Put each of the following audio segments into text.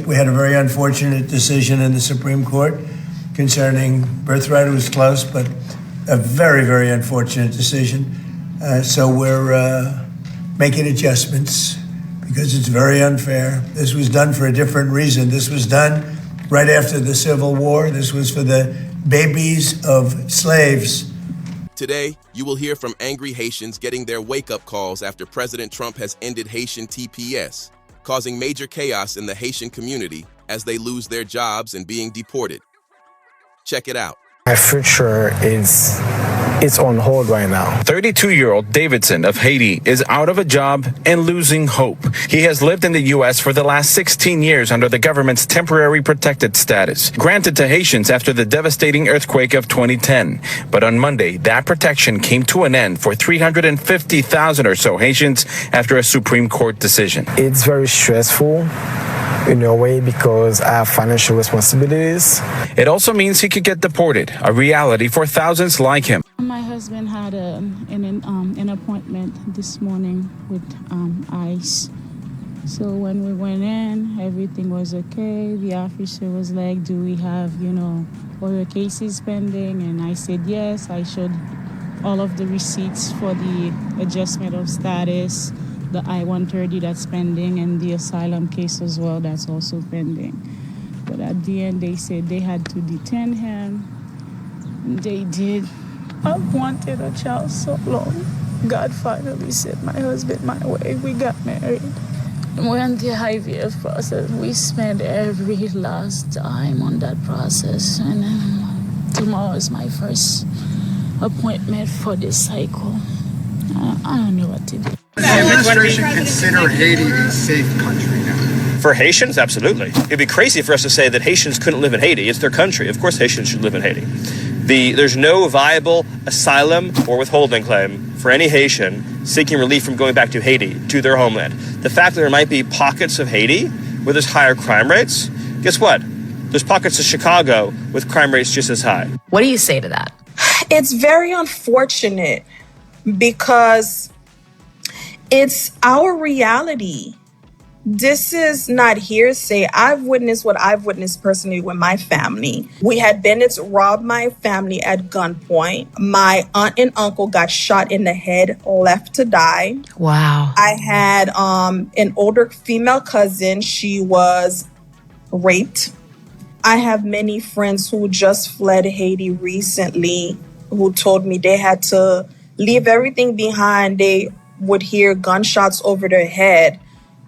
We had a very unfortunate decision in the Supreme Court concerning birthright. It was close, but a very, very unfortunate decision. So we're making adjustments because it's very unfair. This was done for a different reason. This was done right after the Civil War. This was for the babies of slaves. Today, you will hear from angry Haitians getting their wake-up calls after President Trump has ended Haitian TPS, causing major chaos in the Haitian community as they lose their jobs and being deported. Check it out. My future is on hold right now. 32-year-old Davidson of Haiti is out of a job and losing hope. He has lived in the U.S. for the last 16 years under the government's temporary protected status, granted to Haitians after the devastating earthquake of 2010. But on Monday, that protection came to an end for 350,000 or so Haitians after a Supreme Court decision. It's very stressful in a way because I have financial responsibilities. It also means he could get deported, a reality for thousands like him. My husband had an appointment this morning with ICE. So when we went in, everything was okay. The officer was like, do we have, all your cases pending? And I said yes. I showed all of the receipts for the adjustment of status, the I-130 that's pending, and the asylum case as well that's also pending. But at the end, they said they had to detain him. They did. I've wanted a child so long. God finally sent my husband my way. We got married. We're in the IVF process. We spent every last dime on that process. And tomorrow is my first appointment for this cycle. I don't know what to do. Does the administration consider Haiti a safe country now? For Haitians, absolutely. It'd be crazy for us to say that Haitians couldn't live in Haiti. It's their country. Of course Haitians should live in Haiti. There's no viable asylum or withholding claim for any Haitian seeking relief from going back to Haiti, to their homeland. The fact that there might be pockets of Haiti where there's higher crime rates, guess what? There's pockets of Chicago with crime rates just as high. What do you say to that? It's very unfortunate because it's our reality. This is not hearsay. I've witnessed what I've witnessed personally with my family. We had bandits rob my family at gunpoint. My aunt and uncle got shot in the head, left to die. Wow. I had an older female cousin. She was raped. I have many friends who just fled Haiti recently who told me they had to leave everything behind. They would hear gunshots over their head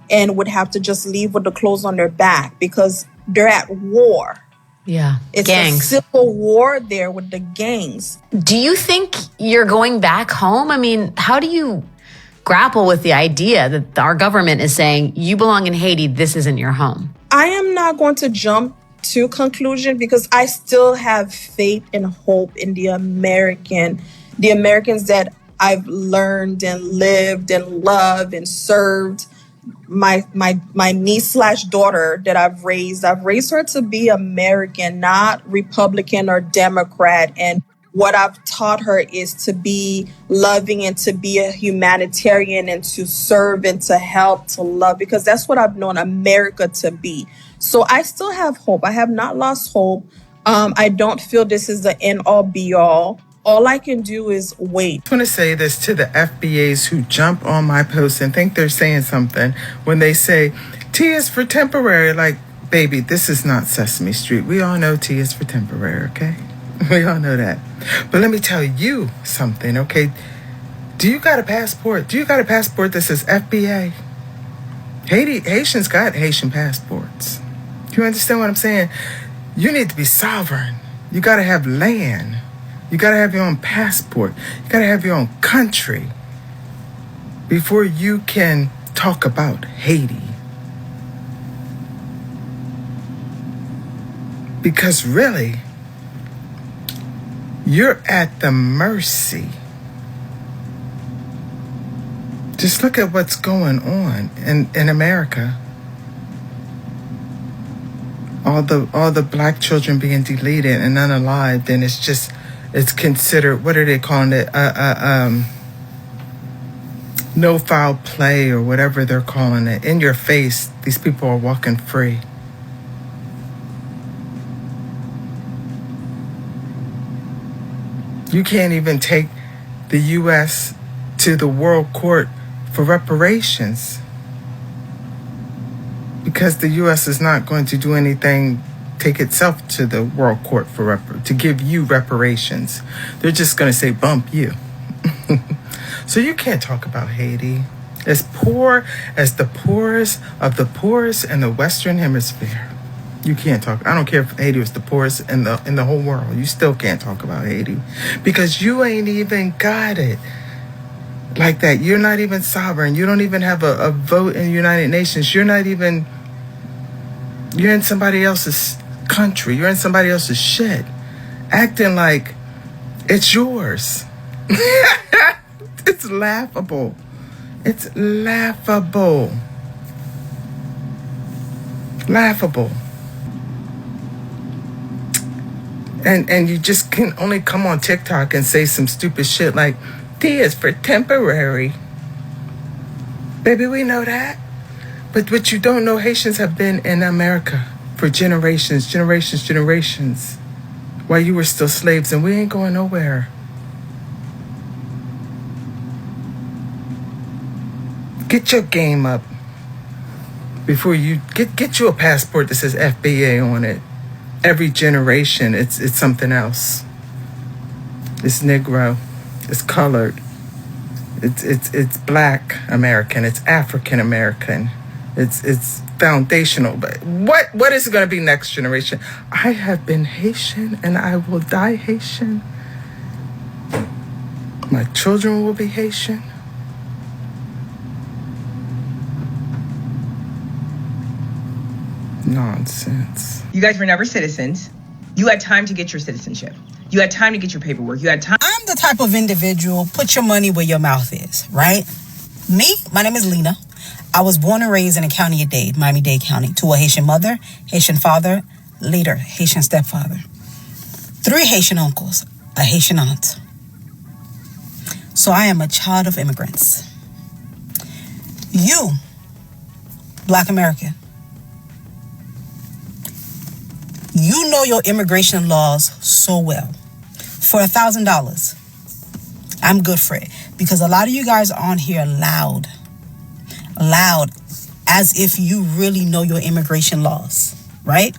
and would have to just leave with the clothes on their back because they're at war. Yeah, it's gangs. A civil war there with the gangs. Do you think you're going back home? I mean, how do you grapple with the idea that our government is saying, you belong in Haiti, this isn't your home? I am not going to jump to conclusion because I still have faith and hope in the Americans that I've learned and lived and loved and served. My niece/daughter that I've raised her to be American, not Republican or Democrat. And what I've taught her is to be loving and to be a humanitarian and to serve and to help, to love, because that's what I've known America to be. So I still have hope. I have not lost hope. I don't feel this is the end all be all. All I can do is wait. I want to say this to the FBAs who jump on my post and think they're saying something when they say T is for temporary. Like, baby, this is not Sesame Street. We all know T is for temporary, okay? We all know that. But let me tell you something, okay? Do you got a passport? Do you got a passport that says FBA? Haitians got Haitian passports. Do you understand what I'm saying? You need to be sovereign. You got to have land. You got to have your own passport. You got to have your own country before you can talk about Haiti. Because really, you're at the mercy. Just look at what's going on in America. All the black children being deleted and unalived, and it's considered, what are they calling it? No foul play or whatever they're calling it. In your face, these people are walking free. You can't even take the U.S. to the World Court for reparations because the U.S. is not going to do anything, take itself to the World Court for to give you reparations. They're just going to say, bump you. So you can't talk about Haiti. As poor as the poorest of the poorest in the Western Hemisphere. You can't talk. I don't care if Haiti was the poorest in the whole world. You still can't talk about Haiti because you ain't even got it like that. You're not even sovereign. You don't even have a vote in the United Nations. You're in somebody else's country. You're in somebody else's shit, acting like it's yours. It's laughable. It's laughable. Laughable. And you just can only come on TikTok and say some stupid shit like, T is for temporary. Baby, we know that. But what you don't know, Haitians have been in America for generations, while you were still slaves, and we ain't going nowhere. Get your game up before you get you a passport that says FBA on it. Every generation, it's something else. It's Negro, it's colored, it's Black American, it's African American, it's foundational. But what is it going to be next generation? I have been Haitian and I will die Haitian. My children will be Haitian. Nonsense. You guys were never citizens. You had time to get your citizenship. You had time to get your paperwork. You had time. I'm the type of individual, put your money where your mouth is, right? Me, my name is Lena. I was born and raised in the county of Dade, Miami-Dade County, to a Haitian mother, Haitian father, later Haitian stepfather. 3 Haitian uncles, a Haitian aunt. So I am a child of immigrants. You, Black American, you know your immigration laws so well. For $1,000, I'm good for it. Because a lot of you guys are on here loud, as if you really know your immigration laws, right?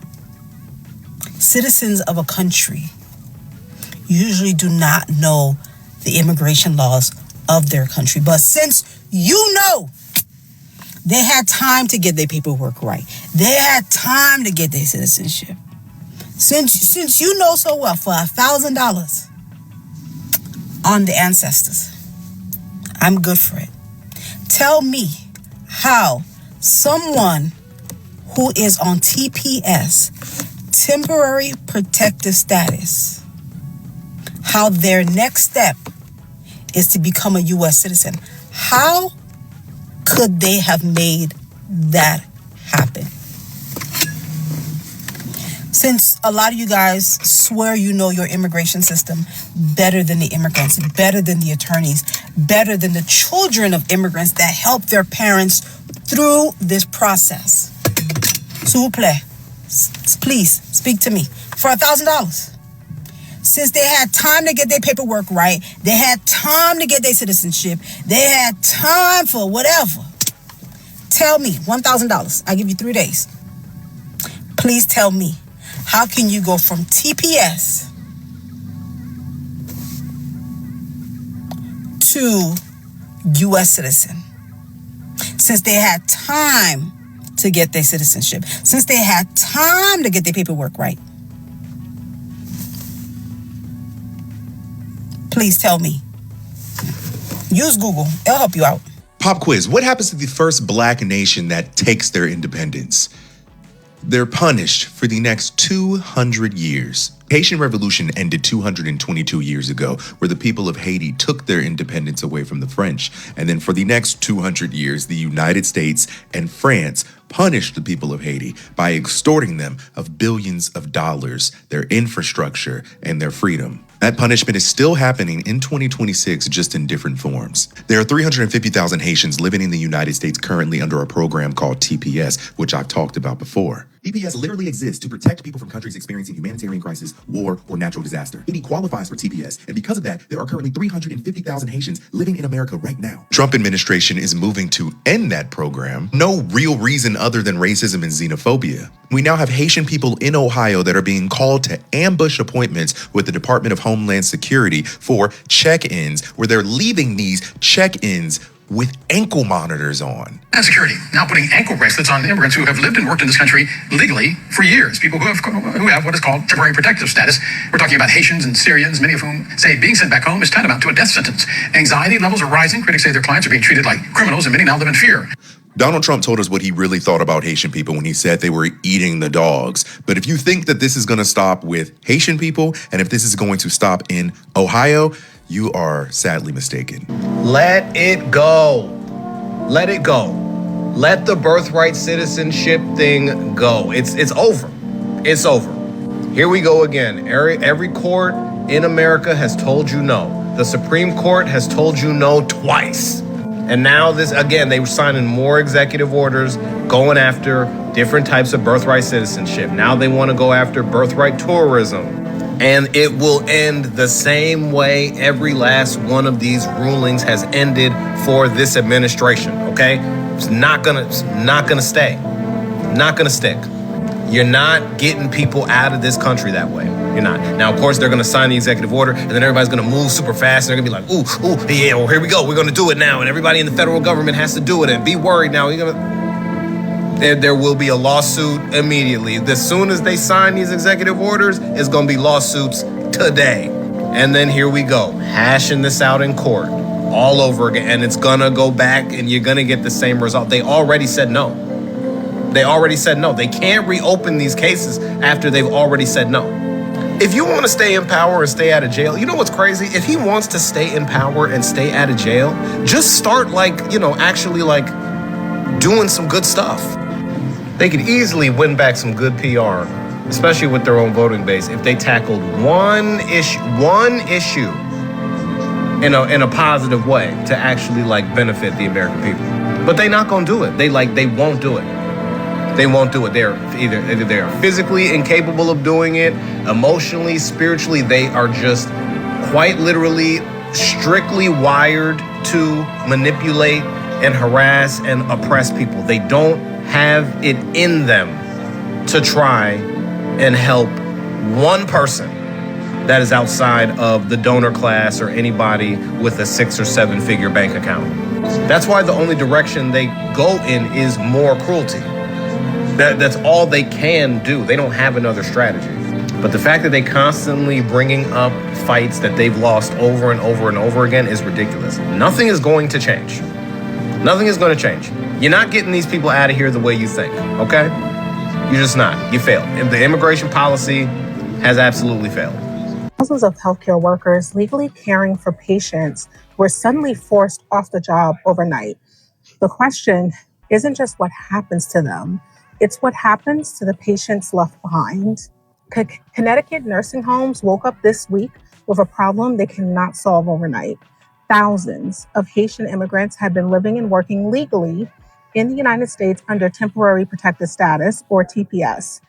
Citizens of a country usually do not know the immigration laws of their country. But since you know, they had time to get their paperwork right. They had time to get their citizenship. Since you know so well, for $1,000 on the ancestors, I'm good for it. Tell me how someone who is on TPS, temporary protective status, how their next step is to become a U.S. citizen. How could they have made that happen? Since a lot of you guys swear you know your immigration system better than the immigrants, better than the attorneys, better than the children of immigrants that help their parents through this process. S'il vous plaît, please speak to me. For $1,000. Since they had time to get their paperwork right, they had time to get their citizenship, they had time for whatever. Tell me, $1,000. I give you 3 days. Please tell me, how can you go from TPS to U.S. citizen? Since they had time to get their citizenship, since they had time to get their paperwork right. Please tell me. Use Google. It'll help you out. Pop quiz. What happens to the first Black nation that takes their independence? They're punished for the next 200 years. Haitian Revolution ended 222 years ago, where the people of Haiti took their independence away from the French. And then for the next 200 years, the United States and France punished the people of Haiti by extorting them of billions of dollars, their infrastructure, and their freedom. That punishment is still happening in 2026, just in different forms. There are 350,000 Haitians living in the United States currently under a program called TPS, which I've talked about before. TPS literally exists to protect people from countries experiencing humanitarian crisis, war, or natural disaster. Haiti qualifies for TPS, and because of that, there are currently 350,000 Haitians living in America right now. Trump administration is moving to end that program. No real reason other than racism and xenophobia. We now have Haitian people in Ohio that are being called to ambush appointments with the Department of Homeland Security for check-ins, where they're leaving these check-ins with ankle monitors on. And security now putting ankle bracelets on immigrants who have lived and worked in this country legally for years. People who have what is called temporary protective status. We're talking about Haitians and Syrians, many of whom say being sent back home is tantamount to a death sentence. Anxiety levels are rising. Critics say their clients are being treated like criminals, and many now live in fear. Donald Trump told us what he really thought about Haitian people when he said they were eating the dogs. But if you think that this is going to stop with Haitian people, and if this is going to stop in Ohio, you are sadly mistaken. Let it go. Let it go. Let the birthright citizenship thing go. It's over. It's over. Here we go again. Every court in America has told you no. The Supreme Court has told you no twice. And now this, again, they were signing more executive orders going after different types of birthright citizenship. Now they want to go after birthright tourism. And it will end the same way every last one of these rulings has ended for this administration, okay? It's not gonna stay. Not gonna stick. You're not getting people out of this country that way. You're not. Now, of course, they're gonna sign the executive order, and then everybody's gonna move super fast, and they're gonna be like, ooh, yeah, well, here we go. We're gonna do it now, and everybody in the federal government has to do it, and be worried now. There will be a lawsuit immediately. As soon as they sign these executive orders, it's going to be lawsuits today. And then here we go, hashing this out in court all over again. And it's going to go back and you're going to get the same result. They already said no. They already said no. They can't reopen these cases after they've already said no. If you want to stay in power and stay out of jail, you know what's crazy? If he wants to stay in power and stay out of jail, just start actually doing some good stuff. They could easily win back some good PR, especially with their own voting base, if they tackled one issue in a positive way to actually benefit the American people. But they're not gonna do it. They won't do it. They won't do it. They're either they are physically incapable of doing it, emotionally, spiritually, they are just quite literally strictly wired to manipulate and harass and oppress people. They don't have it in them to try and help one person that is outside of the donor class or anybody with a 6 or 7 figure bank account. That's why the only direction they go in is more cruelty. That's all they can do. They don't have another strategy. But the fact that they constantly bringing up fights that they've lost over and over and over again is ridiculous. Nothing is going to change. Nothing is going to change. You're not getting these people out of here the way you think, okay? You're just not. You failed. And the immigration policy has absolutely failed. Thousands of healthcare workers legally caring for patients were suddenly forced off the job overnight. The question isn't just what happens to them, it's what happens to the patients left behind. Connecticut nursing homes woke up this week with a problem they cannot solve overnight. Thousands of Haitian immigrants have been living and working legally in the United States under temporary protected status, or TPS.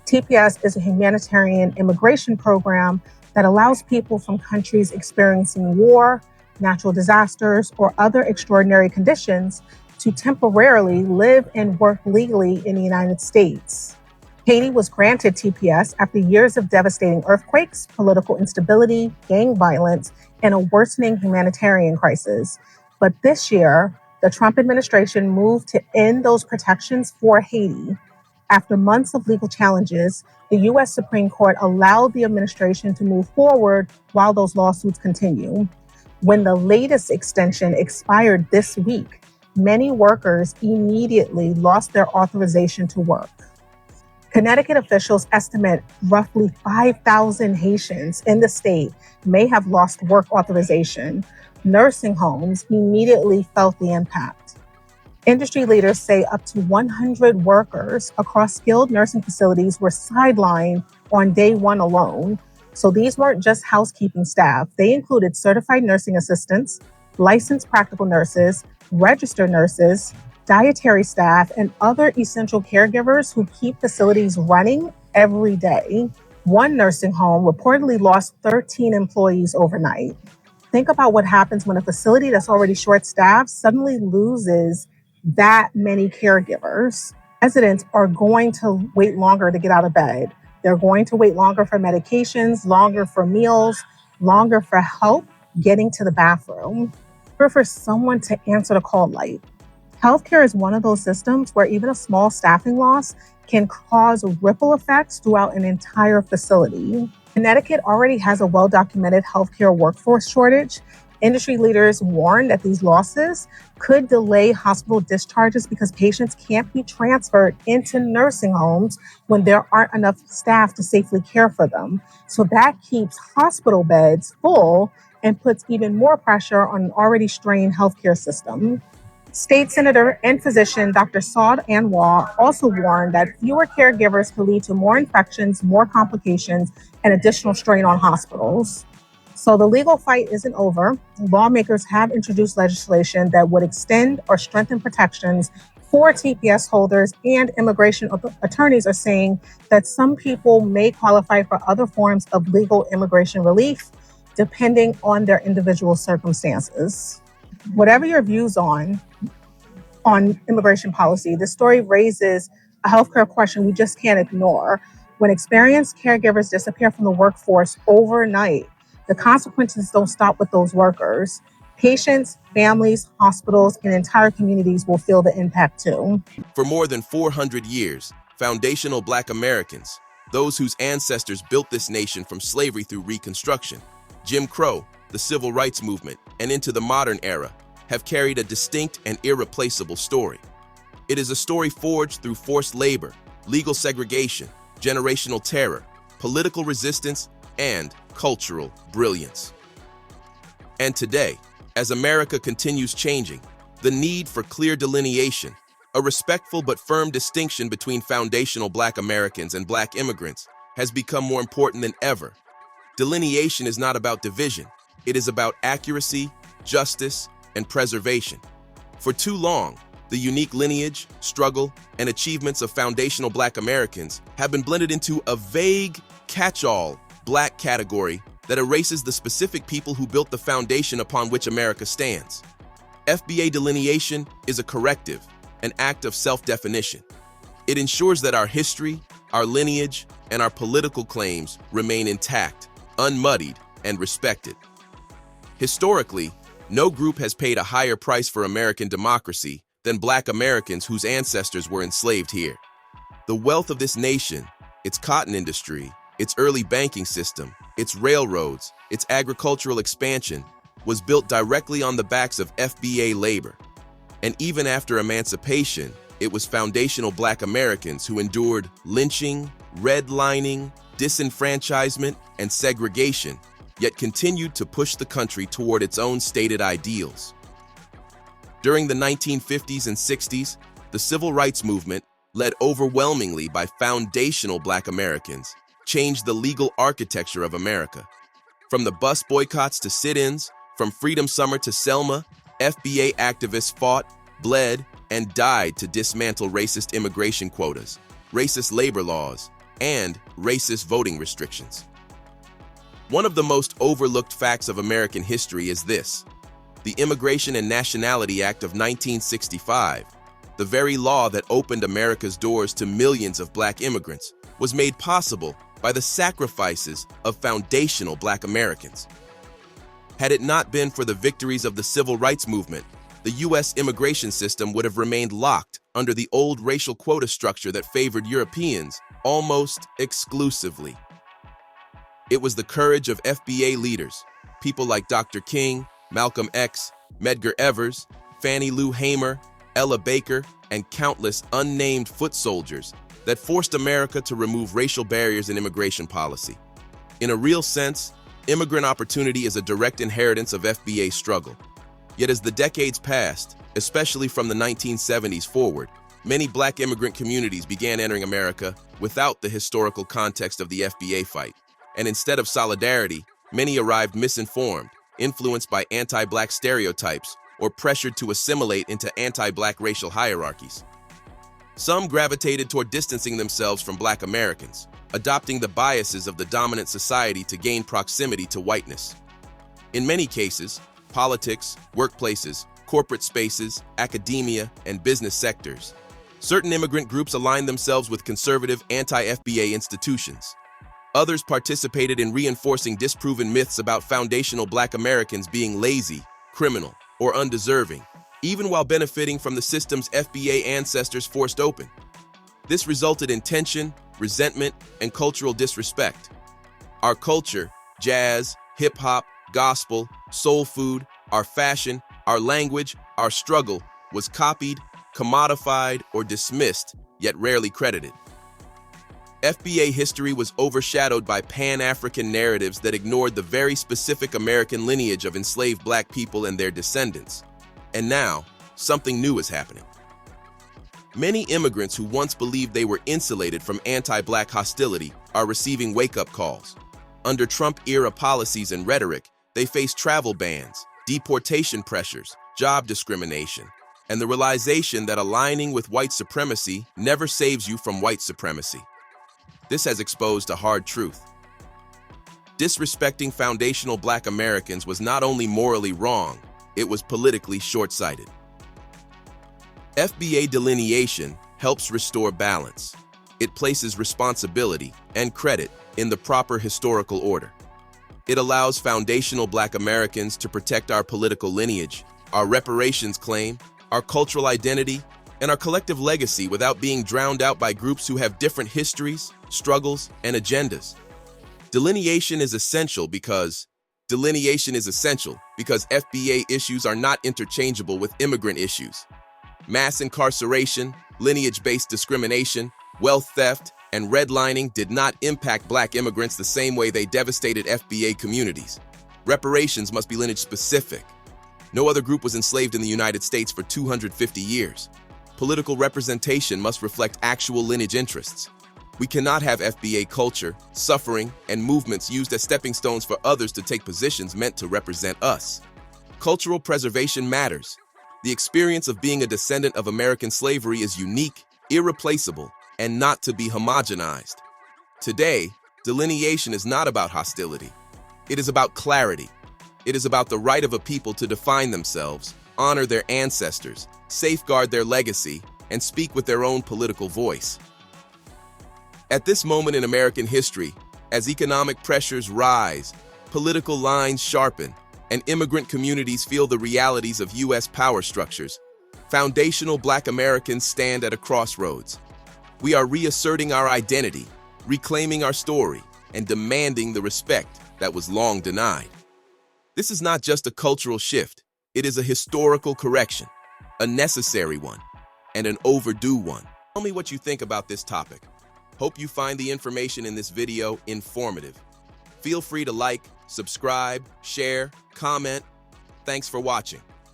TPS is a humanitarian immigration program that allows people from countries experiencing war, natural disasters, or other extraordinary conditions to temporarily live and work legally in the United States. Haiti was granted TPS after years of devastating earthquakes, political instability, gang violence, and a worsening humanitarian crisis. But this year, the Trump administration moved to end those protections for Haiti. After months of legal challenges, the U.S. Supreme Court allowed the administration to move forward while those lawsuits continue. When the latest extension expired this week, many workers immediately lost their authorization to work. Connecticut officials estimate roughly 5,000 Haitians in the state may have lost work authorization. Nursing homes immediately felt the impact. Industry leaders say up to 100 workers across skilled nursing facilities were sidelined on day one alone. So these weren't just housekeeping staff. They included certified nursing assistants, licensed practical nurses, registered nurses, dietary staff, and other essential caregivers who keep facilities running every day. One nursing home reportedly lost 13 employees overnight. Think about what happens when a facility that's already short-staffed suddenly loses that many caregivers. Residents are going to wait longer to get out of bed. They're going to wait longer for medications, longer for meals, longer for help getting to the bathroom, or for someone to answer the call light. Healthcare is one of those systems where even a small staffing loss can cause ripple effects throughout an entire facility. Connecticut already has a well-documented healthcare workforce shortage. Industry leaders warn that these losses could delay hospital discharges because patients can't be transferred into nursing homes when there aren't enough staff to safely care for them. So that keeps hospital beds full and puts even more pressure on an already strained healthcare system. State Senator and physician Dr. Saud Anwar also warned that fewer caregivers could lead to more infections, more complications, and additional strain on hospitals. So the legal fight isn't over. Lawmakers have introduced legislation that would extend or strengthen protections for TPS holders, and immigration attorneys are saying that some people may qualify for other forms of legal immigration relief, depending on their individual circumstances. Whatever your views on immigration policy, this story raises a healthcare question we just can't ignore. When experienced caregivers disappear from the workforce overnight, the consequences don't stop with those workers. Patients, families, hospitals, and entire communities will feel the impact too. For more than 400 years, foundational Black Americans, those whose ancestors built this nation from slavery through Reconstruction, Jim Crow, the Civil Rights Movement, and into the modern era, have carried a distinct and irreplaceable story. It is a story forged through forced labor, legal segregation, generational terror, political resistance, and cultural brilliance. And today, as America continues changing, the need for clear delineation, a respectful but firm distinction between foundational Black Americans and Black immigrants, has become more important than ever. Delineation is not about division. It is about accuracy, justice, and preservation. For too long, the unique lineage, struggle, and achievements of foundational Black Americans have been blended into a vague, catch-all Black category that erases the specific people who built the foundation upon which America stands. FBA delineation is a corrective, an act of self-definition. It ensures that our history, our lineage, and our political claims remain intact, unmuddied, and respected. Historically, no group has paid a higher price for American democracy than Black Americans whose ancestors were enslaved here. The wealth of this nation, its cotton industry, its early banking system, its railroads, its agricultural expansion, was built directly on the backs of FBA labor. And even after emancipation, it was foundational Black Americans who endured lynching, redlining, disenfranchisement, and segregation, yet continued to push the country toward its own stated ideals. During the 1950s and 60s, the Civil Rights Movement, led overwhelmingly by foundational Black Americans, changed the legal architecture of America. From the bus boycotts to sit-ins, from Freedom Summer to Selma, FBA activists fought, bled, and died to dismantle racist immigration quotas, racist labor laws, and racist voting restrictions. One of the most overlooked facts of American history is this: the Immigration and Nationality Act of 1965, the very law that opened America's doors to millions of Black immigrants, was made possible by the sacrifices of foundational Black Americans. Had it not been for the victories of the Civil Rights Movement, the U.S. immigration system would have remained locked under the old racial quota structure that favored Europeans almost exclusively. It was the courage of FBA leaders, people like Dr. King, Malcolm X, Medgar Evers, Fannie Lou Hamer, Ella Baker, and countless unnamed foot soldiers that forced America to remove racial barriers in immigration policy. In a real sense, immigrant opportunity is a direct inheritance of FBA's struggle. Yet as the decades passed, especially from the 1970s forward, many Black immigrant communities began entering America without the historical context of the FBA fight. And instead of solidarity, many arrived misinformed, influenced by anti-Black stereotypes, or pressured to assimilate into anti-Black racial hierarchies. Some gravitated toward distancing themselves from Black Americans, adopting the biases of the dominant society to gain proximity to whiteness. In many cases, politics, workplaces, corporate spaces, academia, and business sectors, certain immigrant groups aligned themselves with conservative anti-FBA institutions. Others participated in reinforcing disproven myths about foundational Black Americans being lazy, criminal, or undeserving, even while benefiting from the system's FBA ancestors forced open. This resulted in tension, resentment, and cultural disrespect. Our culture, jazz, hip-hop, gospel, soul food, our fashion, our language, our struggle, was copied, commodified, or dismissed, yet rarely credited. FBA history was overshadowed by Pan-African narratives that ignored the very specific American lineage of enslaved Black people and their descendants. And now, something new is happening. Many immigrants who once believed they were insulated from anti-Black hostility are receiving wake-up calls. Under Trump-era policies and rhetoric, they face travel bans, deportation pressures, job discrimination, and the realization that aligning with white supremacy never saves you from white supremacy. This has exposed a hard truth. Disrespecting foundational Black Americans was not only morally wrong, it was politically short-sighted. FBA delineation helps restore balance. It places responsibility and credit in the proper historical order. It allows foundational Black Americans to protect our political lineage, our reparations claim, our cultural identity, and our collective legacy without being drowned out by groups who have different histories, struggles, and agendas. Delineation is essential because FBA issues are not interchangeable with immigrant issues. Mass incarceration, lineage-based discrimination, wealth theft, and redlining did not impact Black immigrants the same way they devastated FBA communities. Reparations must be lineage-specific. No other group was enslaved in the United States for 250 years. Political representation must reflect actual lineage interests. We cannot have FBA culture, suffering, and movements used as stepping stones for others to take positions meant to represent us. Cultural preservation matters. The experience of being a descendant of American slavery is unique, irreplaceable, and not to be homogenized. Today, delineation is not about hostility. It is about clarity. It is about the right of a people to define themselves, honor their ancestors, safeguard their legacy, and speak with their own political voice. At this moment in American history, as economic pressures rise, political lines sharpen, and immigrant communities feel the realities of U.S. power structures, foundational Black Americans stand at a crossroads. We are reasserting our identity, reclaiming our story, and demanding the respect that was long denied. This is not just a cultural shift, it is a historical correction, a necessary one, and an overdue one. Tell me what you think about this topic. Hope you find the information in this video informative. Feel free to like, subscribe, share, comment. Thanks for watching.